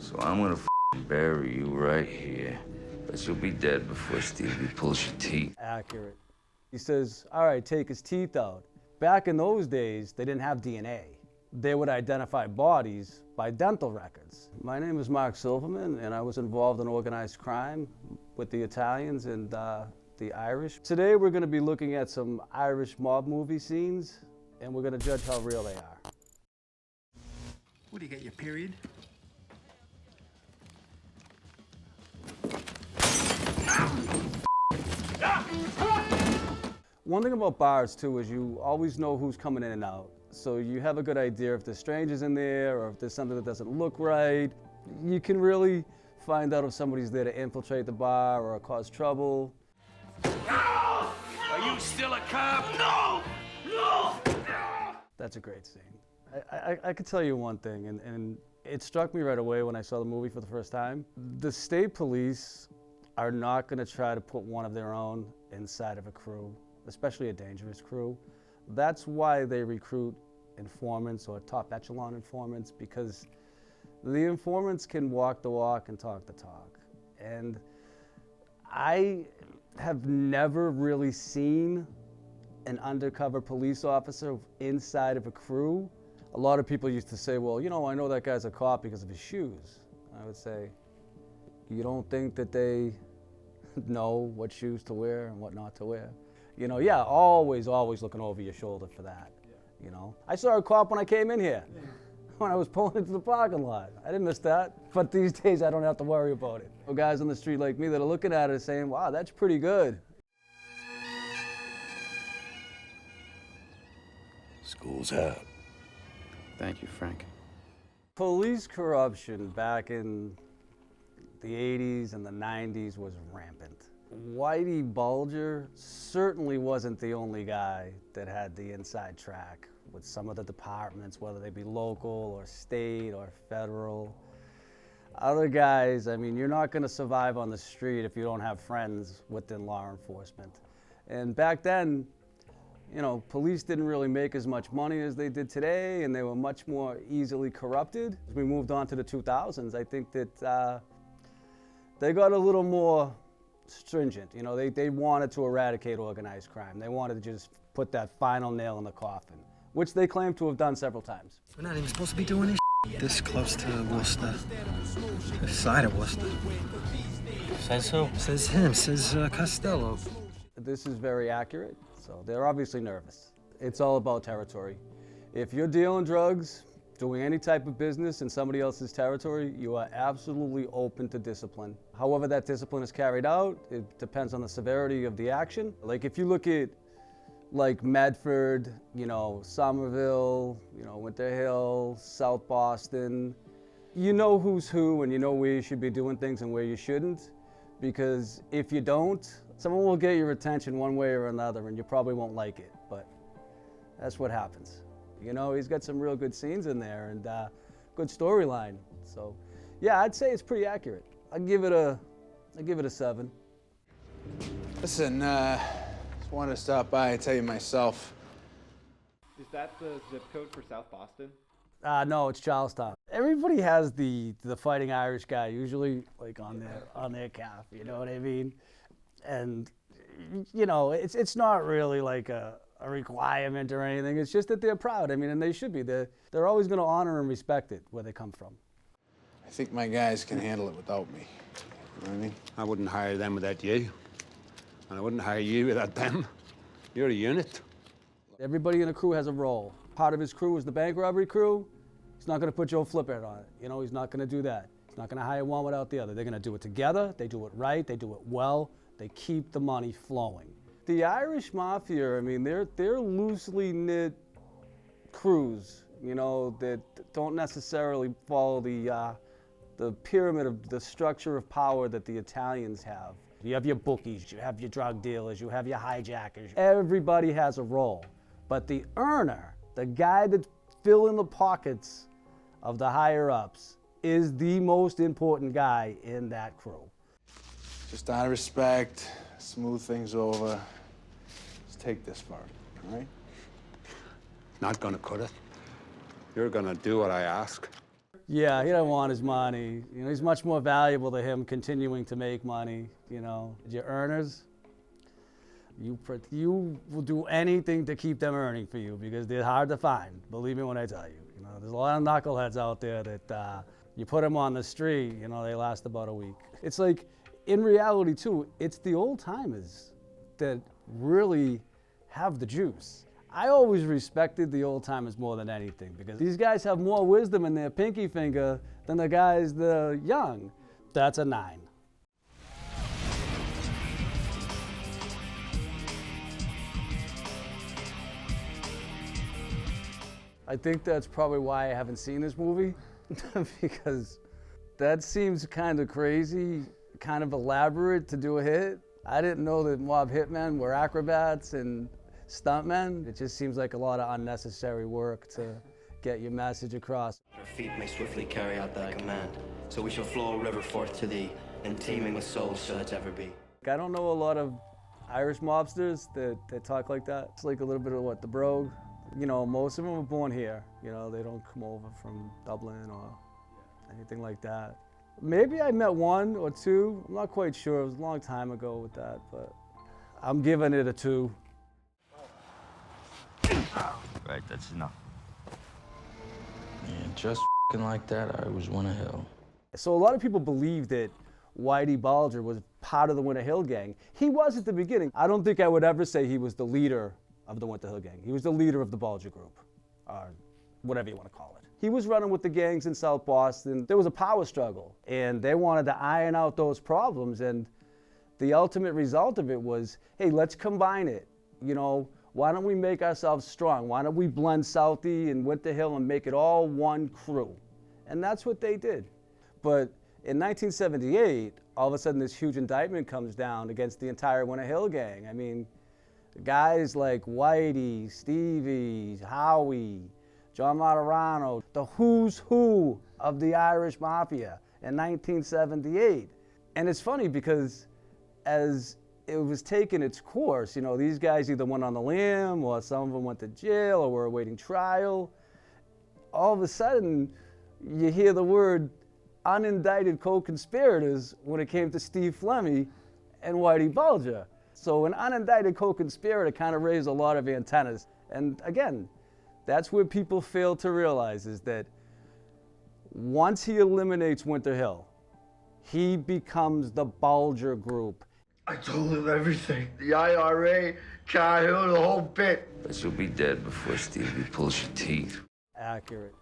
So I'm gonna bury you right here. But you'll be dead before Stevie pulls your teeth. Accurate. He says, all right, take his teeth out. Back in those days, they didn't have DNA. They would identify bodies by dental records. My name is Mark Silverman, and I was involved in organized crime with the Italians and the Irish. Today, we're gonna be looking at some Irish mob movie scenes, and we're gonna judge how real they are. What do you get, your period? One thing about bars too is you always know who's coming in and out. So you have a good idea if there's strangers in there or if there's something that doesn't look right. You can really find out if somebody's there to infiltrate the bar or cause trouble. No! Are you still a cop? No! No! That's a great scene. I could tell you one thing, and it struck me right away when I saw the movie for the first time. The state police are not going to try to put one of their own inside of a crew, especially a dangerous crew. That's why they recruit informants or top echelon informants, because the informants can walk the walk and talk the talk. And I have never really seen an undercover police officer inside of a crew. A lot of people used to say, well, you know, I know that guy's a cop because of his shoes. I would say, you don't think that they know what shoes to wear and what not to wear? You know, yeah, always looking over your shoulder for that, you know. I saw a cop when I came in here, when I was pulling into the parking lot. I didn't miss that, but these days I don't have to worry about it. So guys on the street like me that are looking at it saying, wow, that's pretty good. School's out. Thank you, Frank. Police corruption back in the 80s and the 90s was rampant. Whitey Bulger certainly wasn't the only guy that had the inside track with some of the departments, whether they be local or state or federal. Other guys, I mean, you're not gonna survive on the street if you don't have friends within law enforcement. And back then, you know, police didn't really make as much money as they did today, and they were much more easily corrupted. As we moved on to the 2000s, I think that they got a little more stringent. You know, they wanted to eradicate organized crime. They wanted to just put that final nail in the coffin, which they claim to have done several times. We're not even supposed to be doing this this close to Worcester. This side of Worcester. Says who? Says him, says Costello. This is very accurate, so they're obviously nervous. It's all about territory. If you're dealing drugs, doing any type of business in somebody else's territory, you are absolutely open to discipline. However that discipline is carried out, it depends on the severity of the action. Like if you look at like Medford, you know, Somerville, you know, Winter Hill, South Boston, you know who's who and you know where you should be doing things and where you shouldn't. Because if you don't, someone will get your attention one way or another and you probably won't like it, but that's what happens. You know, he's got some real good scenes in there and good storyline. So, yeah, I'd say it's pretty accurate. I'd give it a 7. Listen, just wanted to stop by and tell you myself. Is that the zip code for South Boston? No, it's Charlestown. Everybody has the fighting Irish guy usually like on their calf. You know what I mean? And you know, it's not really like a requirement or anything. It's just that they're proud. I mean, and they should be. They're always going to honor and respect it where they come from. I think my guys can handle it without me. You know what I mean? I wouldn't hire them without you. And I wouldn't hire you without them. You're a unit. Everybody in the crew has a role. Part of his crew is the bank robbery crew. He's not going to put Joe Flipper on it. You know, he's not going to do that. He's not going to hire one without the other. They're going to do it together. They do it right. They do it well. They keep the money flowing. The Irish Mafia, I mean, they're loosely knit crews, you know, that don't necessarily follow the pyramid of the structure of power that the Italians have. You have your bookies, you have your drug dealers, you have your hijackers. Everybody has a role. But the earner, the guy that's filling the pockets of the higher ups, is the most important guy in that crew. Just out of respect, smooth things over. Let's take this part, all right? Not gonna cut it. You're gonna do what I ask. Yeah, he don't want his money. You know, he's much more valuable to him continuing to make money, you know. Your earners, you will do anything to keep them earning for you because they're hard to find, believe me when I tell you. You know, there's a lot of knuckleheads out there that you put them on the street, you know, they last about a week. It's like, in reality too, it's the old timers that really have the juice. I always respected the old timers more than anything because these guys have more wisdom in their pinky finger than the guys the young. That's a 9. I think that's probably why I haven't seen this movie because that seems kind of crazy, kind of elaborate to do a hit. I didn't know that mob hitmen were acrobats and stuntmen. It just seems like a lot of unnecessary work to get your message across. Our feet may swiftly carry out thy command, so we shall flow a river forth to thee, and teeming with souls shall it ever be. I don't know a lot of Irish mobsters that talk like that. It's like a little bit of what, the brogue? You know, most of them were born here. You know, they don't come over from Dublin or anything like that. Maybe I met 1 or 2. I'm not quite sure. It was a long time ago with that, but I'm giving it a 2. Right, that's enough. Yeah, just like that, I was one of hell. So a lot of people believe that Whitey Bulger was part of the Winter Hill Gang. He was at the beginning. I don't think I would ever say he was the leader of the Winter Hill Gang. He was the leader of the Bulger Group, or whatever you want to call it. He was running with the gangs in South Boston. There was a power struggle, and they wanted to iron out those problems, and the ultimate result of it was, hey, let's combine it. You know, why don't we make ourselves strong? Why don't we blend Southie and Winter Hill and make it all one crew? And that's what they did. But in 1978, all of a sudden this huge indictment comes down against the entire Winter Hill Gang. I mean, guys like Whitey, Stevie, Howie, John Martirano, the who's who of the Irish Mafia in 1978. And it's funny because as it was taking its course, you know, these guys either went on the lam or some of them went to jail or were awaiting trial. All of a sudden, you hear the word unindicted co-conspirators when it came to Steve Flemmi and Whitey Bulger. So an unindicted co-conspirator kind of raised a lot of antennas. And again, that's what people fail to realize is that once he eliminates Winter Hill, he becomes the Bulger Group. I told him everything. The IRA, Cahill, the whole bit. But you'll be dead before Stevie pulls your teeth. Accurate.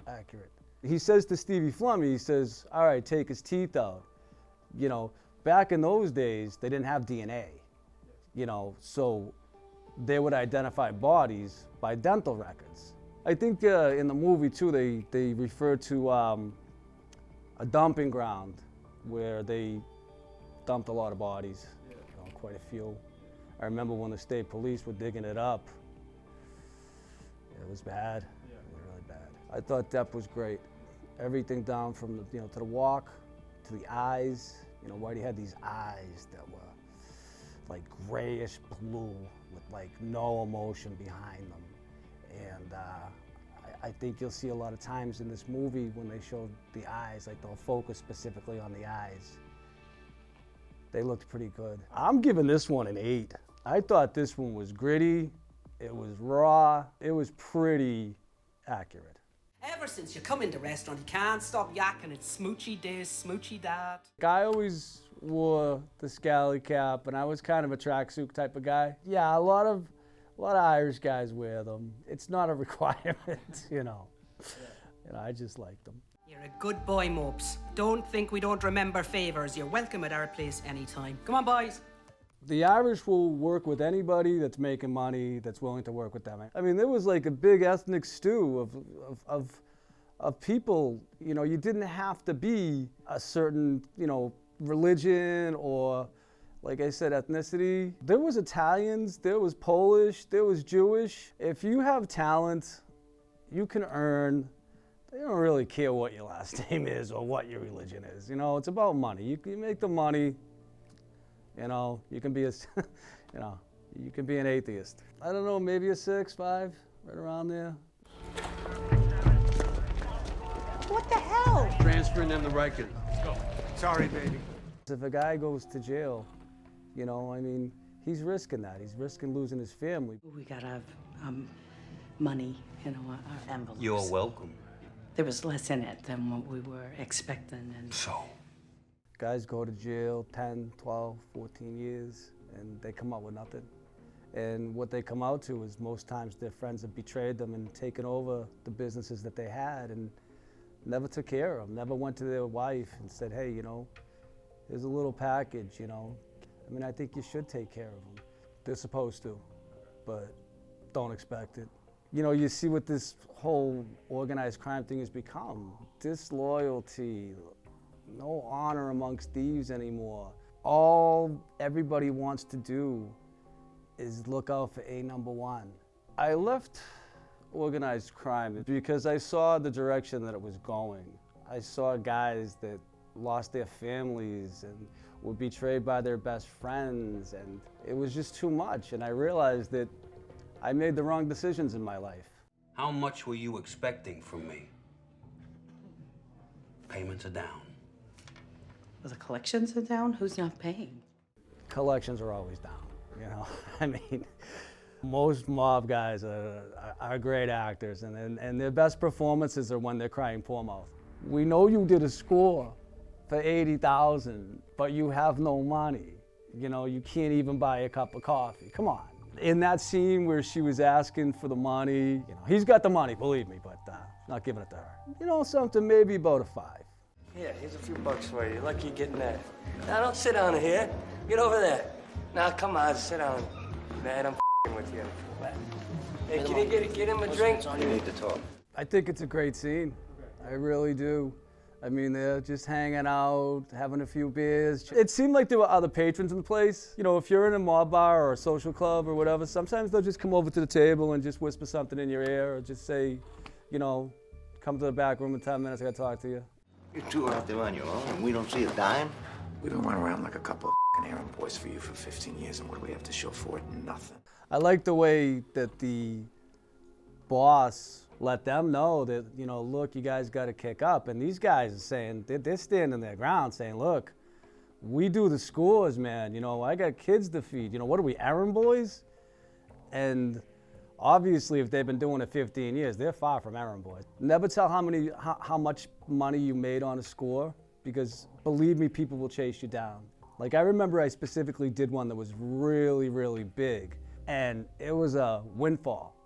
Accurate. He says to Stevie Flemmi, he says, all right, take his teeth out. You know, back in those days, they didn't have DNA. You know, so they would identify bodies by dental records. I think in the movie too, they refer to a dumping ground where they dumped a lot of bodies, you know, quite a few. I remember when the state police were digging it up. It was bad, really bad. I thought Depp was great. Everything down from the, you know, to the walk, to the eyes. You know, Whitey had these eyes that were like grayish blue with like no emotion behind them. And I think you'll see a lot of times in this movie when they show the eyes, like they'll focus specifically on the eyes. They looked pretty good. I'm giving this one an 8. I thought this one was gritty, it was raw, it was pretty accurate. Ever since you come in the restaurant, you can't stop yakking. It's Smoochy this, Smoochy that. I always wore the scally cap, and I was kind of a tracksuit type of guy. Yeah, a lot of Irish guys wear them. It's not a requirement, you know. You know, I just like them. You're a good boy, Mopes. Don't think we don't remember favors. You're welcome at our place anytime. Come on, boys. The Irish will work with anybody that's making money, that's willing to work with them. I mean, there was like a big ethnic stew of people. You know, you didn't have to be a certain, you know, religion or, like I said, ethnicity. There was Italians, there was Polish, there was Jewish. If you have talent, you can earn. They don't really care what your last name is or what your religion is. You know, it's about money. You make the money. You know, you can be a, you know, you can be an atheist. I don't know, maybe a 6, 5, right around there. What No! Transferring them to Riken. Let's go. Sorry, baby. If a guy goes to jail, you know, I mean, he's risking that. He's risking losing his family. We gotta have money, you know, our envelopes. You're welcome. There was less in it than what we were expecting. And So? Guys go to jail 10, 12, 14 years, and they come out with nothing. And what they come out to is most times their friends have betrayed them and taken over the businesses that they had and never took care of them, never went to their wife and said, hey, you know, here's a little package, you know. I mean, I think you should take care of them. They're supposed to, but don't expect it. You know, you see what this whole organized crime thing has become. Disloyalty, no honor amongst thieves anymore. All everybody wants to do is look out for #1. I left organized crime because I saw the direction that it was going. I saw guys that lost their families and were betrayed by their best friends, and it was just too much. And I realized that I made the wrong decisions in my life. How much were you expecting from me? Payments are down. well, the collections are down. Who's not paying? Collections are always down, you know. I mean, most mob guys are great actors, and their best performances are when they're crying poor mouth. We know you did a score for $80,000, but you have no money. You know, you can't even buy a cup of coffee. Come on. In that scene where she was asking for the money, you know, he's got the money, believe me, but not giving it to her. You know, something maybe about a 5. Yeah, here's a few bucks for you. You're lucky you're getting that. Now, don't sit down here. Get over there. Now, come on, sit down. Man, I'm with you. Hey, can you get him a drink? You need to talk. I think it's a great scene. I really do. I mean, they're just hanging out, having a few beers. It seemed like there were other patrons in the place. You know, if you're in a mob bar or a social club or whatever, sometimes they'll just come over to the table and just whisper something in your ear or just say, you know, come to the back room in 10 minutes, I gotta talk to you. You two are out there on your own and we don't see a dime? We've been running around like a couple of errand boys for you for 15 years, and what do we have to show for it? Nothing. I like the way that the boss let them know that, you know, look, you guys got to kick up. And these guys are saying, they're standing their ground saying, look, we do the scores, man. You know, I got kids to feed. You know, what are we, errand boys? And obviously, if they've been doing it 15 years, they're far from errand boys. Never tell how much money you made on a score, because believe me, people will chase you down. Like, I remember I specifically did one that was really, really big, and it was a windfall.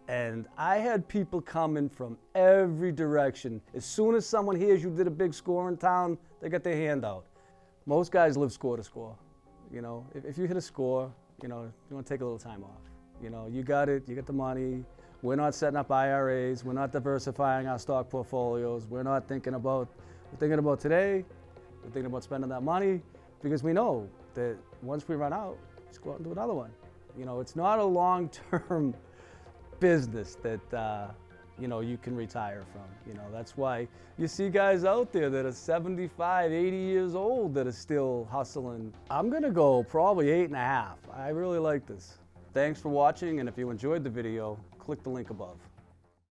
And I had people coming from every direction. As soon as someone hears you did a big score in town, they got their hand out. Most guys live score to score. You know, if you hit a score, you know, you want to take a little time off. You know, you got it, you got the money. We're not setting up IRAs. We're not diversifying our stock portfolios. We're not thinking about, we're thinking about today. We're thinking about spending that money because we know that once we run out, just go out and do another one. You know, it's not a long-term business that you know, you can retire from. You know, that's why you see guys out there that are 75, 80 years old that are still hustling. I'm gonna go probably 8.5. I really like this. Thanks for watching, and if you enjoyed the video, click the link above.